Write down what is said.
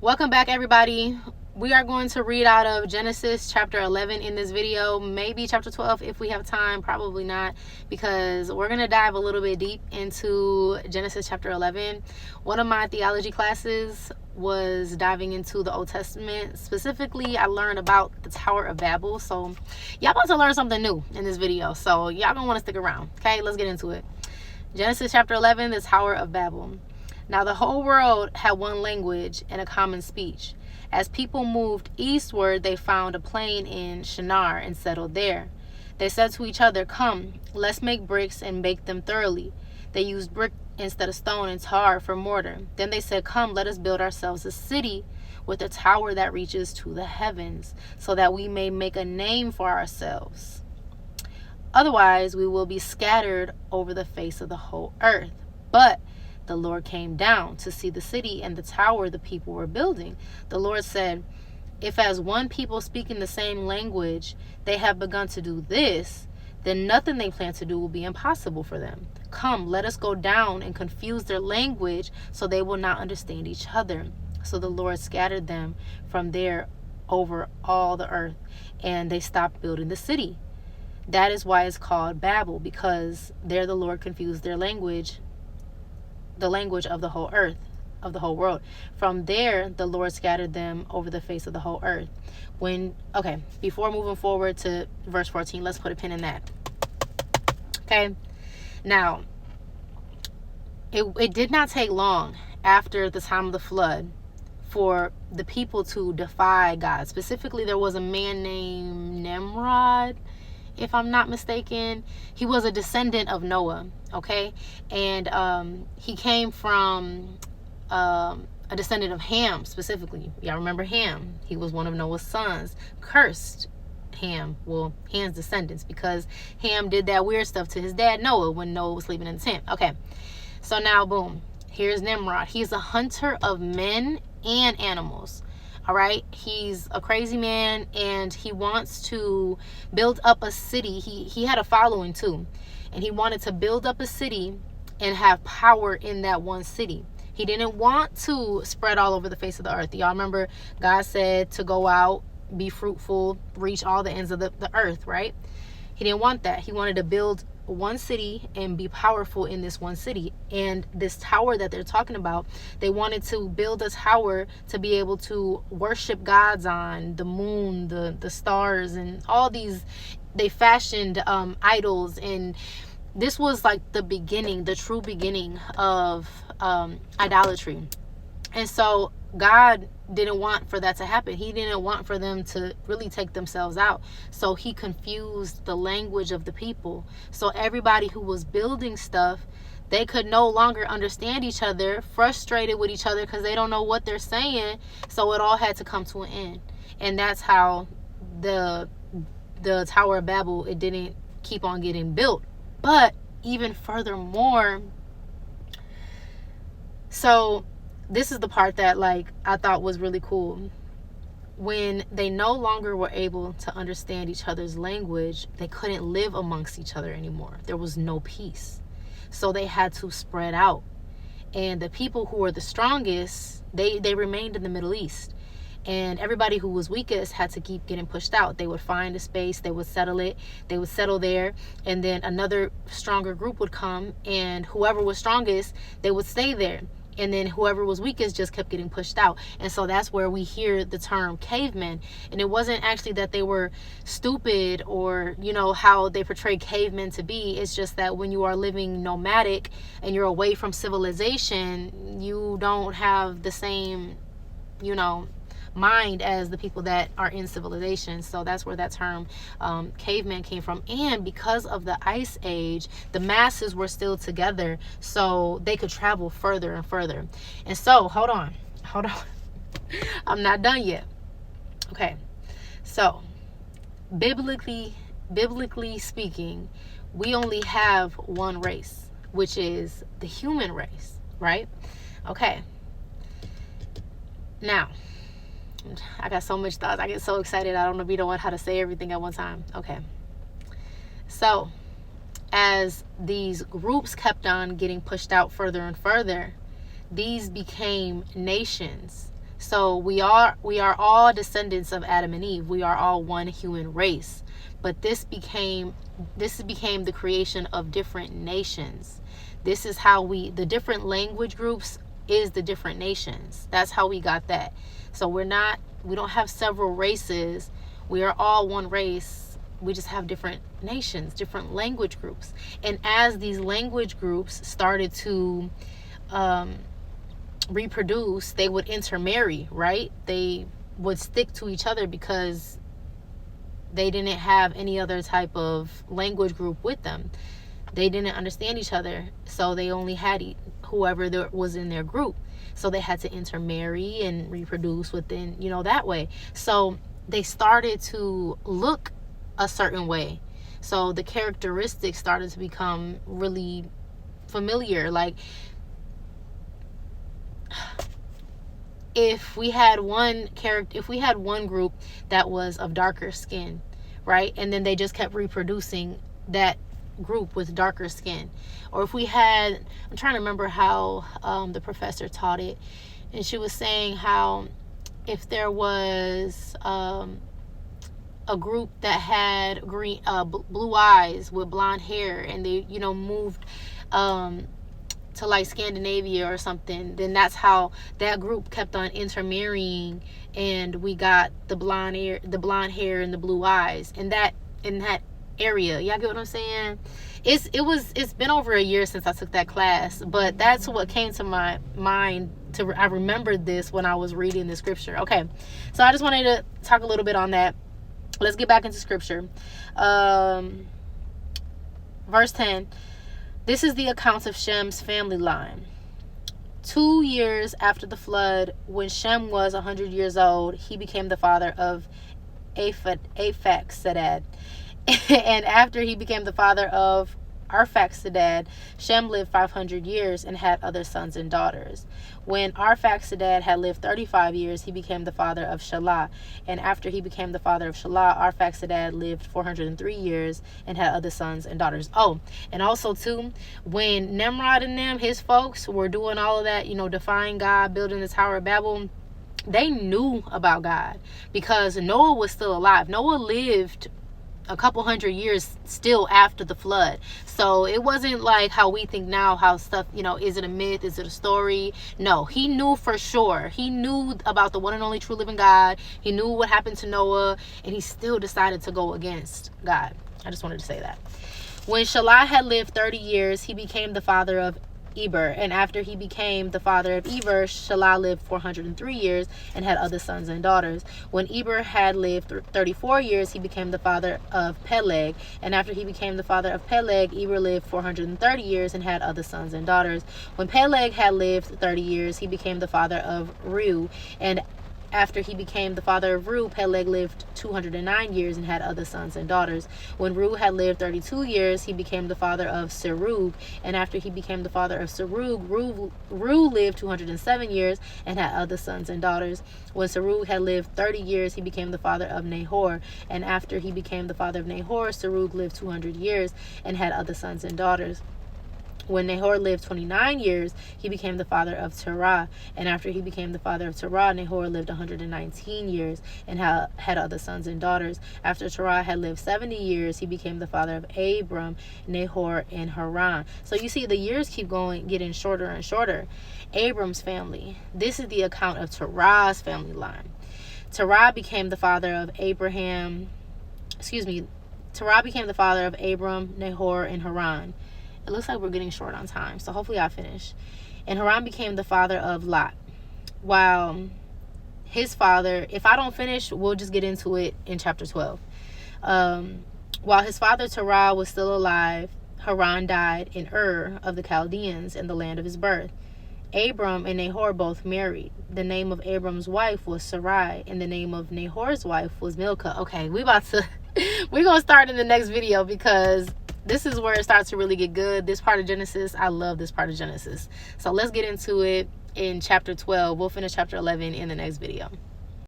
Welcome back, everybody. We are going to read out of Genesis chapter 11 in this video, maybe chapter 12 if we have time, probably not, because we're going to dive a little bit deep into Genesis chapter 11. One of my theology classes was diving into the Old Testament. Specifically, I learned about the Tower of Babel. So y'all about to learn something new in this video. So y'all gonna want to stick around. Okay, let's get into it. Genesis chapter 11, the Tower of Babel. Now the whole world had one language and a common speech. As people moved eastward, they found a plain in Shinar and settled there. They said to each other, "Come, let's make bricks and bake them thoroughly." They used brick instead of stone and tar for mortar. Then they said, "Come, let us build ourselves a city with a tower that reaches to the heavens, so that we may make a name for ourselves. Otherwise, we will be scattered over the face of the whole earth." But the Lord came down to see the city and the tower the people were building. The Lord said, "If as one people speaking the same language they have begun to do this, then nothing they plan to do will be impossible for them. Come, let us go down and confuse their language so they will not understand each other." So the Lord scattered them from there over all the earth, and they stopped building the city. That is why it's called Babel, because there the Lord confused their language, the language of the whole earth, of the whole world. From there the Lord scattered them over the face of the whole earth. Before moving forward to verse 14, let's put a pin in that. Okay, now it did not take long after the time of the flood for the people to defy God. Specifically, there was a man named Nimrod, if I'm not mistaken. He was a descendant of Noah, okay? And he came from a descendant of Ham, specifically. Y'all remember Ham? He was one of Noah's sons. Cursed Ham, well, Ham's descendants, because Ham did that weird stuff to his dad Noah when Noah was sleeping in the tent. Okay, so now, boom, here's Nimrod. He's a hunter of men and animals. All right, he's a crazy man, and he wants to build up a city. He had a following too, and he wanted to build up a city and have power in that one city. He didn't want to spread all over the face of the earth. Y'all remember God said to go out, be fruitful, reach all the ends of the earth, right? He didn't want that. He wanted to build one city and be powerful in this one city. And this tower that they're talking about, they wanted to build a tower to be able to worship gods on, the moon, the stars, and all these. They fashioned idols, and this was like the beginning, the true beginning of idolatry. And so God didn't want for that to happen. He didn't want for them to really take themselves out. So he confused the language of the people. So everybody who was building stuff, they could no longer understand each other, frustrated with each other because they don't know what they're saying. So it all had to come to an end. And that's how the Tower of Babel, it didn't keep on getting built. But even furthermore, so this is the part that I thought was really cool. When they no longer were able to understand each other's language, they couldn't live amongst each other anymore. There was no peace. So they had to spread out. And the people who were the strongest, they remained in the Middle East. And everybody who was weakest had to keep getting pushed out. They would find a space, they would settle it, they would settle there, and then another stronger group would come, and whoever was strongest, they would stay there. And then whoever was weakest just kept getting pushed out. And so that's where we hear the term cavemen. And it wasn't actually that they were stupid or, how they portray cavemen to be. It's just that when you are living nomadic and you're away from civilization, you don't have the same, mind as the people that are in civilization. So that's where that term caveman came from. And because of the ice age, the masses were still together, so they could travel further and further. And so hold on I'm not done yet. Okay, so biblically speaking, we only have one race, which is the human race, right? Okay, now I got so much thoughts. I get so excited. I don't know how to say everything at one time. Okay. So, as these groups kept on getting pushed out further and further, these became nations. So we are all descendants of Adam and Eve. We are all one human race. But this became the creation of different nations. This is how the different language groups is the different nations. That's how we got that. So we don't have several races. We are all one race. We just have different nations, different language groups. And as these language groups started to reproduce, they would intermarry, right? They would stick to each other because they didn't have any other type of language group with them. They didn't understand each other, so they only had whoever was in their group. So they had to intermarry and reproduce within, that way. So they started to look a certain way. So the characteristics started to become really familiar. Like, if we had one group that was of darker skin, right, and then they just kept reproducing that group with darker skin, or if we had, I'm trying to remember how the professor taught it, and she was saying how if there was a group that had blue eyes with blonde hair, and they moved to like Scandinavia or something, then that's how that group kept on intermarrying, and we got the blonde hair and the blue eyes in that area. Y'all get what I'm saying? It's been over a year since I took that class, but that's what came to my mind. I remembered this when I was reading the scripture. Okay, so I just wanted to talk a little bit on that. Let's get back into scripture. Verse 10. This is the account of Shem's family line. 2 years after the flood, when Shem was 100 years old, he became the father of Arphaxadad. And after he became the father of Arphaxadad, Shem lived 500 years and had other sons and daughters. When Arphaxadad had lived 35 years, he became the father of Shelah. And after he became the father of Shelah, Arphaxadad lived 403 years and had other sons and daughters. Oh, and also too, when Nimrod and them, his folks, were doing all of that, defying God, building the Tower of Babel, they knew about God because Noah was still alive. Noah lived a couple hundred years still after the flood. So it wasn't like how we think now, how stuff, is it a myth, is it a story? No, he knew for sure. He knew about the one and only true living God. He knew what happened to Noah, and he still decided to go against God. I just wanted to say that. When Shelah had lived 30 years, he became the father of Eber, and after he became the father of Eber, Shelah lived 403 years and had other sons and daughters. When Eber had lived 34 years, he became the father of Peleg, and after he became the father of Peleg, Eber lived 430 years and had other sons and daughters. When Peleg had lived 30 years, he became the father of Reu, and after he became the father of Reu, Peleg lived 209 years and had other sons and daughters. When Reu had lived 32 years, he became the father of Serug. And after he became the father of Serug, Reu lived 207 years and had other sons and daughters. When Serug had lived 30 years, he became the father of Nahor. And after he became the father of Nahor, Serug lived 200 years and had other sons and daughters. When Nahor lived 29 years, he became the father of Terah. And after he became the father of Terah, Nahor lived 119 years and had other sons and daughters. After Terah had lived 70 years, he became the father of Abram, Nahor, and Haran. So you see, the years keep getting shorter and shorter. Abram's family. This is the account of Terah's family line. Terah became the father of Terah became the father of Abram, Nahor, and Haran. It looks like we're getting short on time, so hopefully I'll finish. And Haran became the father of Lot. While his father, if I don't finish, we'll just get into it in chapter 12. While his father Terah was still alive, Haran died in Ur of the Chaldeans in the land of his birth. Abram and Nahor both married. The name of Abram's wife was Sarai, and the name of Nahor's wife was Milcah. Okay, we're gonna start in the next video because this is where it starts to really get good. This part of Genesis, I love this part of Genesis. So let's get into it in chapter 12. We'll finish chapter 11 in the next video.